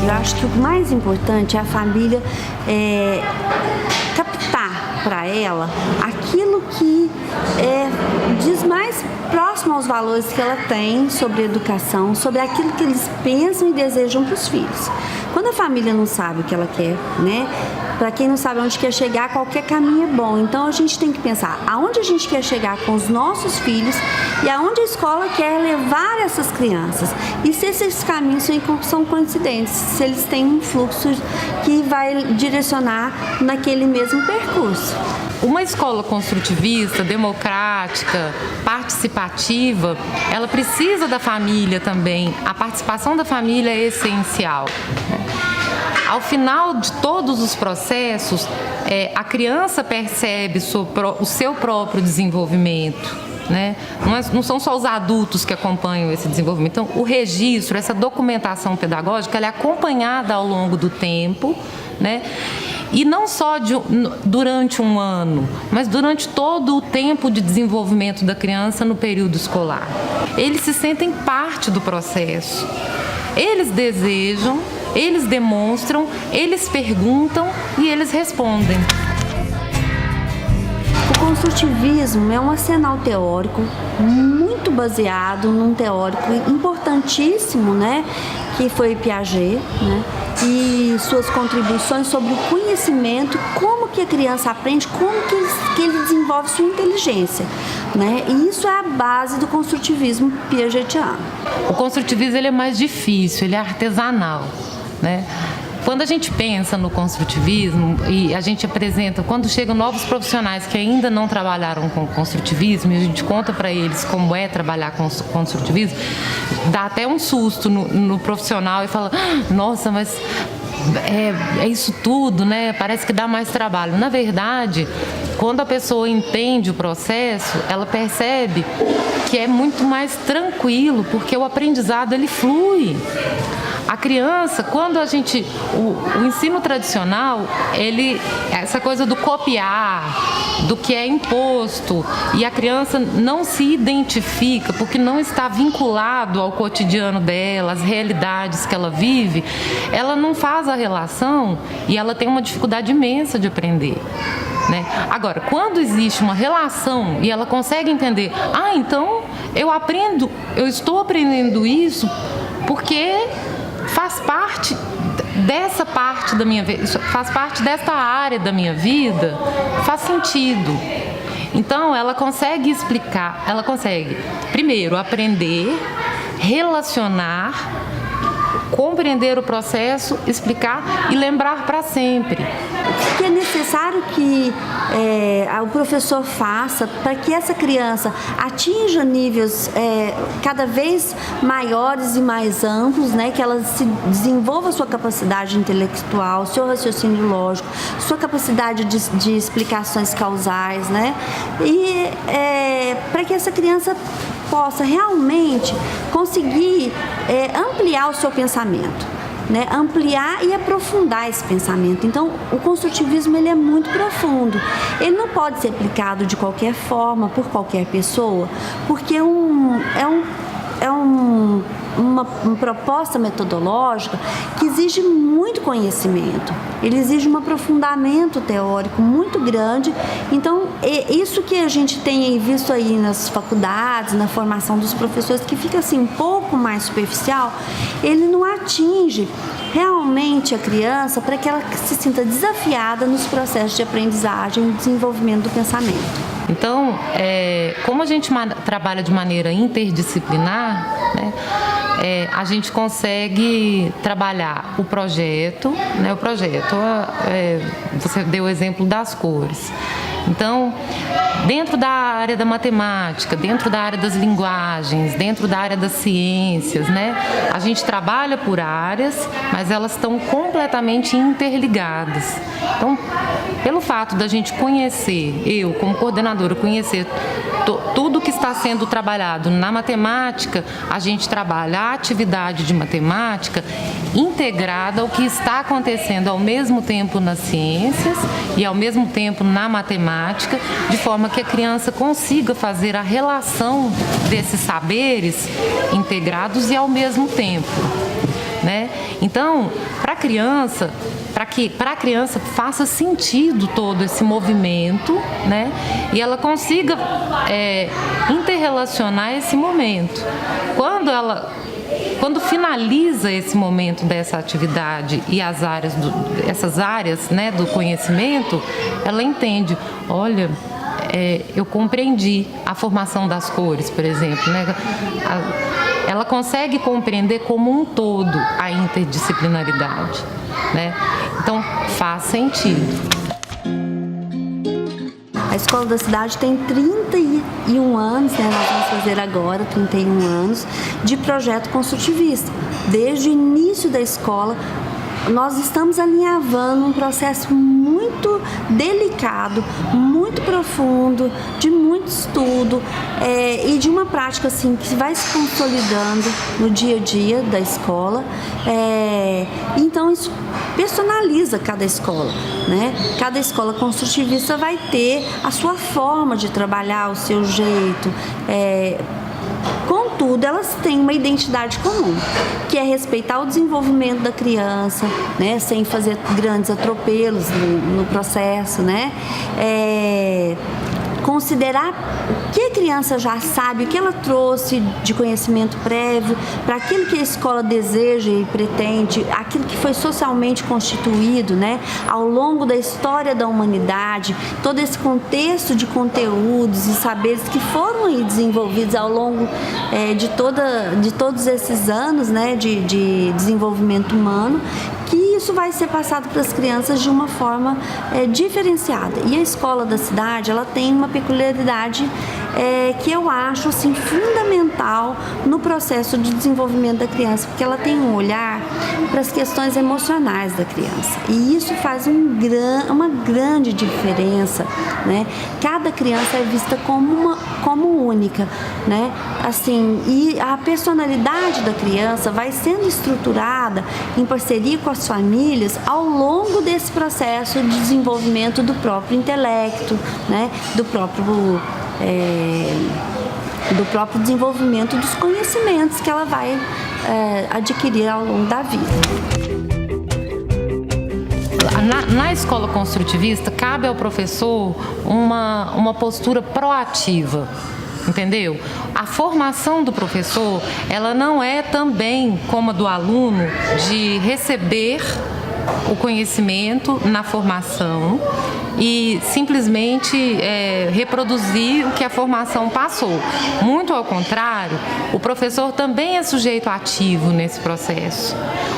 eu acho que o mais importante é a família captar para ela aquilo que diz mais próximo aos valores que ela tem sobre educação, sobre aquilo que eles pensam e desejam para os filhos. Quando a família não sabe o que ela quer, né? Para quem não sabe onde quer chegar, qualquer caminho é bom. Então a gente tem que pensar aonde a gente quer chegar com os nossos filhos e aonde a escola quer levar essas crianças. E se esses caminhos são coincidentes, se eles têm um fluxo que vai direcionar naquele mesmo percurso. Uma escola construtivista, democrática, participativa, ela precisa da família também. A participação da família é essencial. Ao final de todos os processos, a criança percebe o seu próprio desenvolvimento, né? Não são só os adultos que acompanham esse desenvolvimento. Então, o registro, essa documentação pedagógica, ela é acompanhada ao longo do tempo, né? E não só durante um ano, mas durante todo o tempo de desenvolvimento da criança no período escolar. Eles se sentem parte do processo. Eles desejam, eles demonstram, eles perguntam e eles respondem. O construtivismo é um arsenal teórico muito baseado num teórico importantíssimo, né, que foi Piaget, né, e suas contribuições sobre o conhecimento, como que a criança aprende, como que ele desenvolve sua inteligência, né? E isso é a base do construtivismo piagetiano. O construtivismo ele é mais difícil, ele é artesanal, né? Quando a gente pensa no construtivismo e a gente apresenta, quando chegam novos profissionais que ainda não trabalharam com construtivismo e a gente conta para eles como é trabalhar com construtivismo, dá até um susto no profissional e fala, nossa, mas é isso tudo, né? Parece que dá mais trabalho. Na verdade, quando a pessoa entende o processo, ela percebe que é muito mais tranquilo, porque o aprendizado ele flui. A criança, quando o ensino tradicional, essa coisa do copiar, do que é imposto, e a criança não se identifica, porque não está vinculado ao cotidiano dela, às realidades que ela vive, ela não faz a relação e ela tem uma dificuldade imensa de aprender, né? Agora, quando existe uma relação e ela consegue entender, então eu estou aprendendo isso porque faz parte dessa parte da minha vida, faz parte desta área da minha vida, faz sentido. Então, ela consegue explicar, ela consegue, primeiro, aprender, relacionar, compreender o processo, explicar e lembrar para sempre. O que é necessário que o professor faça para que essa criança atinja níveis cada vez maiores e mais amplos, né? Que ela desenvolva sua capacidade intelectual, seu raciocínio lógico, sua capacidade de explicações causais, né? E para que essa criança possa realmente conseguir ampliar o seu pensamento. Né, ampliar e aprofundar esse pensamento. Então, o construtivismo ele é muito profundo. Ele não pode ser aplicado de qualquer forma, por qualquer pessoa, porque é uma proposta metodológica que exige muito conhecimento. Ele exige um aprofundamento teórico muito grande. Então, isso que a gente tem visto aí nas faculdades, na formação dos professores, que fica assim um pouco mais superficial, ele não atinge realmente a criança para que ela se sinta desafiada nos processos de aprendizagem e desenvolvimento do pensamento. Então, como a gente trabalha de maneira interdisciplinar, né, a gente consegue trabalhar o projeto, né, você deu o exemplo das cores. Então, dentro da área da matemática, dentro da área das linguagens, dentro da área das ciências, né, a gente trabalha por áreas, mas elas estão completamente interligadas. Então, pelo fato da gente conhecer, eu como coordenadora, conhecer tudo que está sendo trabalhado na matemática, a gente trabalha a atividade de matemática integrada ao que está acontecendo ao mesmo tempo nas ciências e ao mesmo tempo na matemática, de forma que a criança consiga fazer a relação desses saberes integrados e ao mesmo tempo. né? Então, para que a criança faça sentido todo esse movimento, né? E ela consiga interrelacionar esse momento. Quando finaliza esse momento dessa atividade e essas áreas, né, do conhecimento, ela entende, olha, eu compreendi a formação das cores, por exemplo, né? Ela consegue compreender como um todo a interdisciplinaridade, né? Então, faz sentido. A Escola da Cidade tem 31 anos, né? Nós vamos fazer agora 31 anos de projeto construtivista. Desde o início da escola, nós estamos alinhavando um processo muito delicado, muito profundo, de muito estudo e de uma prática assim, que vai se consolidando no dia a dia da escola. Então, isso personaliza cada escola, né? Cada escola construtivista vai ter a sua forma de trabalhar, o seu jeito. Contudo, elas têm uma identidade comum, que é respeitar o desenvolvimento da criança, né, sem fazer grandes atropelos no processo, né? Considerar o que a criança já sabe, o que ela trouxe de conhecimento prévio, para aquilo que a escola deseja e pretende, aquilo que foi socialmente constituído, né, ao longo da história da humanidade, todo esse contexto de conteúdos e saberes que foram aí desenvolvidos ao longo de todos esses anos, né, de desenvolvimento humano, que isso vai ser passado para as crianças de uma forma diferenciada. E a Escola da Cidade, ela tem uma peculiaridade que eu acho assim, fundamental no processo de desenvolvimento da criança, porque ela tem um olhar para as questões emocionais da criança. E isso faz uma grande diferença, né? Cada criança é vista como única, né? Assim, e a personalidade da criança vai sendo estruturada em parceria com as famílias ao longo desse processo de desenvolvimento do próprio intelecto, né? Do próprio desenvolvimento dos conhecimentos que ela vai adquirir ao longo da vida. Na escola construtivista, cabe ao professor uma postura proativa, entendeu? A formação do professor, ela não é também como a do aluno de receber o conhecimento na formação e simplesmente reproduzir o que a formação passou. Muito ao contrário, o professor também é sujeito ativo nesse processo.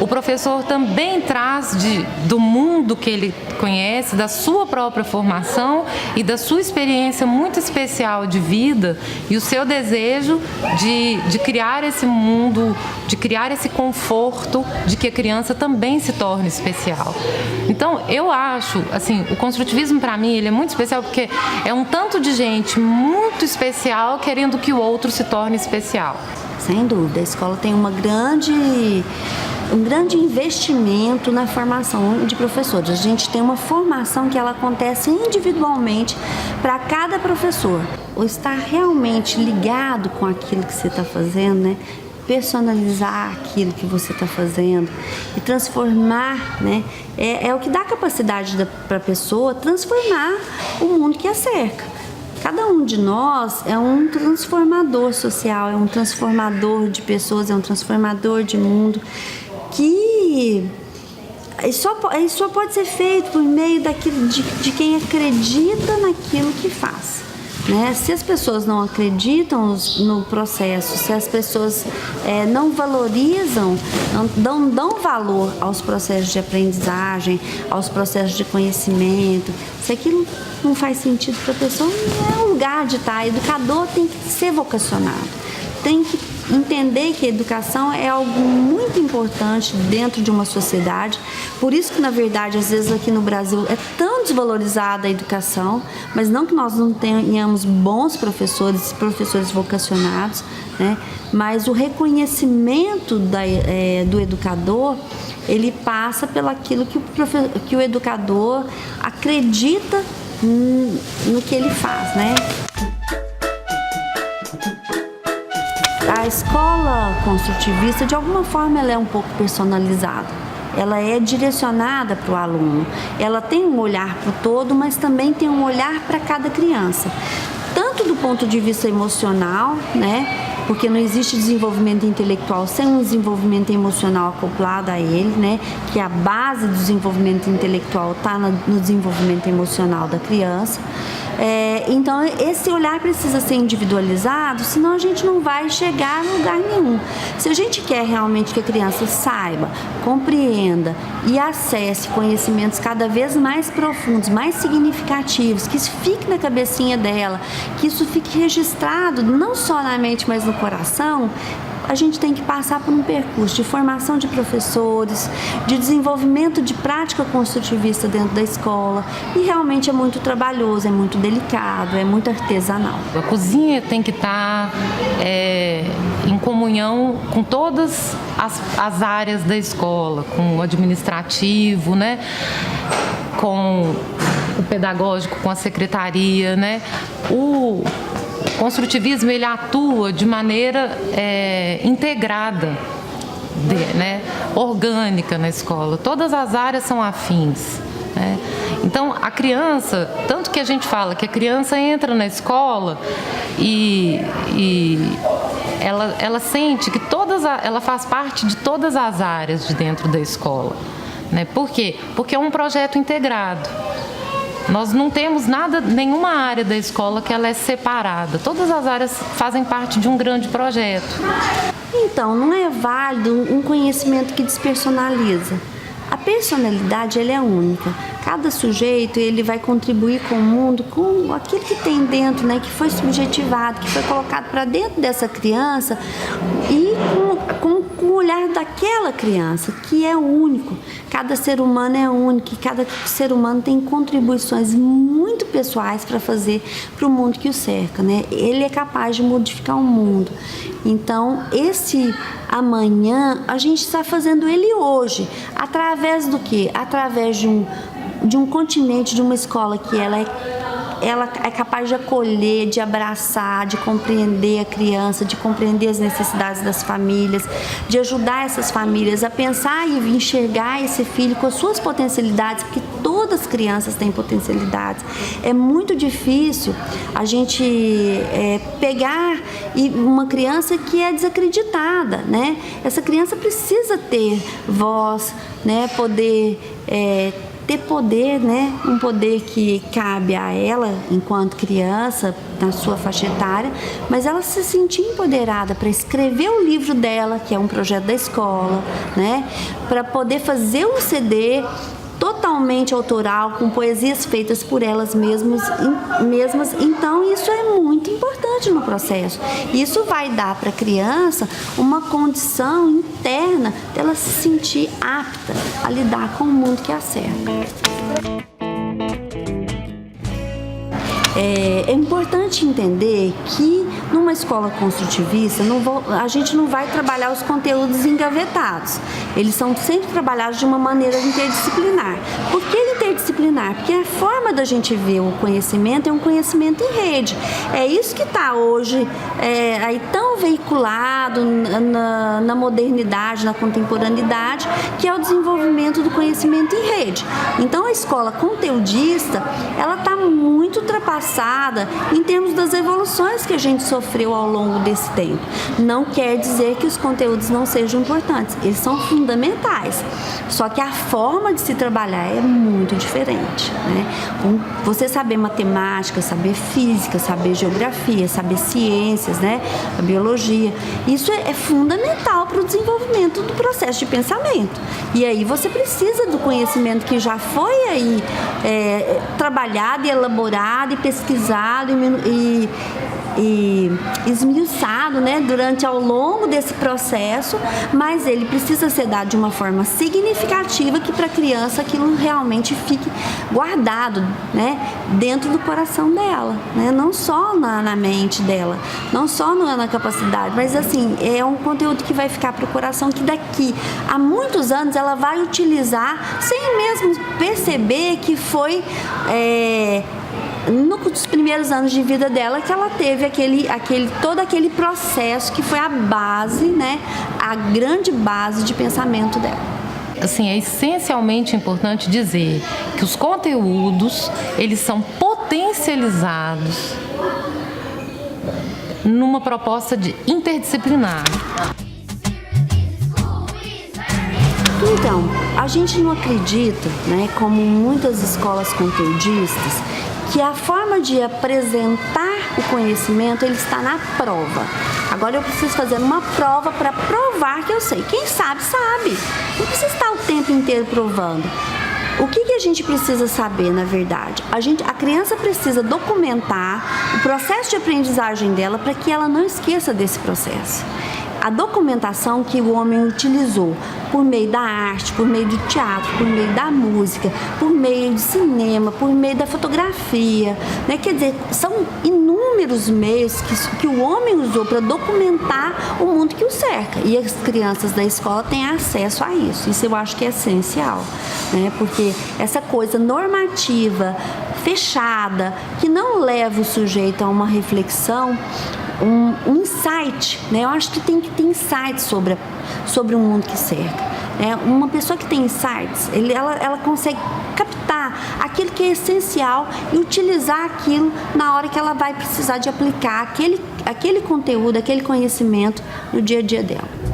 O professor também traz do mundo que ele conhece, da sua própria formação e da sua experiência muito especial de vida e o seu desejo de criar esse mundo, de criar esse conforto de que a criança também se torne especial. Então, eu acho, assim, o construtivismo para mim, ele é muito especial porque é um tanto de gente muito especial querendo que o outro se torne especial. Sem dúvida, a escola tem um grande investimento na formação de professores. A gente tem uma formação que ela acontece individualmente para cada professor. Ou estar realmente ligado com aquilo que você está fazendo, né? Personalizar aquilo que você está fazendo e transformar, né? É o que dá capacidade para a pessoa transformar o mundo que a cerca. Cada um de nós é um transformador social, é um transformador de pessoas, é um transformador de mundo, que só pode ser feito por meio de quem acredita naquilo que faz. Né? Se as pessoas não acreditam no processo, se as pessoas não valorizam, não dão valor aos processos de aprendizagem, aos processos de conhecimento, se aquilo não faz sentido para a pessoa, não é o lugar de estar. O educador tem que ser vocacionado, tem que entender que a educação é algo muito importante dentro de uma sociedade. Por isso que, na verdade, às vezes aqui no Brasil é tão desvalorizada a educação, mas não que nós não tenhamos bons professores vocacionados, né? Mas o reconhecimento do educador, ele passa pelo aquilo que o educador acredita no que ele faz, né? A a escola construtivista, de alguma forma, ela é um pouco personalizada. Ela é direcionada para o aluno. Ela tem um olhar para o todo, mas também tem um olhar para cada criança. Tanto do ponto de vista emocional, né? Porque não existe desenvolvimento intelectual sem um desenvolvimento emocional acoplado a ele, né? Que a base do desenvolvimento intelectual está no desenvolvimento emocional da criança. Então, esse olhar precisa ser individualizado, senão a gente não vai chegar a lugar nenhum. Se a gente quer realmente que a criança saiba, compreenda e acesse conhecimentos cada vez mais profundos, mais significativos, que isso fique na cabecinha dela, que isso fique registrado não só na mente, mas no coração, a gente tem que passar por um percurso de formação de professores, de desenvolvimento de prática construtivista dentro da escola, e realmente é muito trabalhoso, é muito delicado, é muito artesanal. A cozinha tem que estar em comunhão com todas as áreas da escola, com o administrativo, né? Com o pedagógico, com a secretaria, né? O construtivismo, ele atua de maneira integrada, né, orgânica na escola. Todas as áreas são afins, né? Então, a criança, tanto que a gente fala que a criança entra na escola e ela sente que ela faz parte de todas as áreas de dentro da escola, né? Por quê? Porque é um projeto integrado. Nós não temos nenhuma área da escola que ela é separada. Todas as áreas fazem parte de um grande projeto. Então, não é válido um conhecimento que despersonaliza. A personalidade, ela é única. Cada sujeito, ele vai contribuir com o mundo, com aquilo que tem dentro, né, que foi subjetivado, que foi colocado para dentro dessa criança e com o olhar daquela criança, que é único. Cada ser humano é único e cada ser humano tem contribuições muito pessoais para fazer para o mundo que o cerca, né? Ele é capaz de modificar o mundo. Então, esse amanhã, a gente está fazendo ele hoje. Através do quê? Através de um continente, de uma escola que ela é capaz de acolher, de abraçar, de compreender a criança, de compreender as necessidades das famílias, de ajudar essas famílias a pensar e enxergar esse filho com as suas potencialidades, porque todas as crianças têm potencialidades. É muito difícil a gente pegar uma criança que é desacreditada, né? Essa criança precisa ter voz, né? Ter poder, né? Um poder que cabe a ela enquanto criança, na sua faixa etária, mas ela se sentir empoderada para escrever o livro dela, que é um projeto da escola, né? Para poder fazer um CD totalmente autoral, com poesias feitas por elas mesmas. Então, isso é muito importante no processo. Isso vai dar para a criança uma condição interna dela se sentir apta a lidar com o mundo que a cerca. É importante entender que numa escola construtivista a gente não vai trabalhar os conteúdos engavetados. Eles são sempre trabalhados de uma maneira interdisciplinar. Por que interdisciplinar? Porque a forma da gente ver o conhecimento é um conhecimento em rede. É isso que está hoje aí tão veiculado na modernidade, na contemporaneidade, que é o desenvolvimento do conhecimento em rede. Então, a escola conteudista, ela está muito ultrapassada em termos das evoluções que a gente sofreu ao longo desse tempo. Não quer dizer que os conteúdos não sejam importantes, eles são fundamentais, só que a forma de se trabalhar é muito diferente, né? Você saber matemática, saber física, saber geografia, saber ciências, né? A biologia, isso é fundamental para o desenvolvimento do processo de pensamento. E aí você precisa do conhecimento que já foi aí trabalhado e elaborado e pesquisado e esmiuçado, né, ao longo desse processo, mas ele precisa ser dado de uma forma significativa que para a criança aquilo realmente fique guardado, né, dentro do coração dela, né, não só na mente dela, não só na capacidade, mas assim, é um conteúdo que vai ficar para o coração, que daqui a muitos anos ela vai utilizar sem mesmo perceber que foi nos primeiros anos de vida dela que ela teve todo aquele processo que foi a base, né, a grande base de pensamento dela. Assim, é essencialmente importante dizer que os conteúdos, eles são potencializados numa proposta de interdisciplinar. Então, a gente não acredita, né, como muitas escolas conteudistas, que a forma de apresentar o conhecimento ele está na prova. Agora eu preciso fazer uma prova para provar que eu sei. Quem sabe, sabe. Não precisa estar o tempo inteiro provando. O que a gente precisa saber, na verdade? A criança precisa documentar o processo de aprendizagem dela para que ela não esqueça desse processo. A documentação que o homem utilizou por meio da arte, por meio do teatro, por meio da música, por meio do cinema, por meio da fotografia, né? Quer dizer, são inúmeros meios que o homem usou para documentar o mundo que o cerca. E as crianças da escola têm acesso a isso. Isso eu acho que é essencial, né? Porque essa coisa normativa, fechada, que não leva o sujeito a uma reflexão, um insight, né? Eu acho que tem que ter insights sobre o mundo que cerca. Uma pessoa que tem insights, ela consegue captar aquilo que é essencial e utilizar aquilo na hora que ela vai precisar de aplicar aquele conteúdo, aquele conhecimento no dia a dia dela.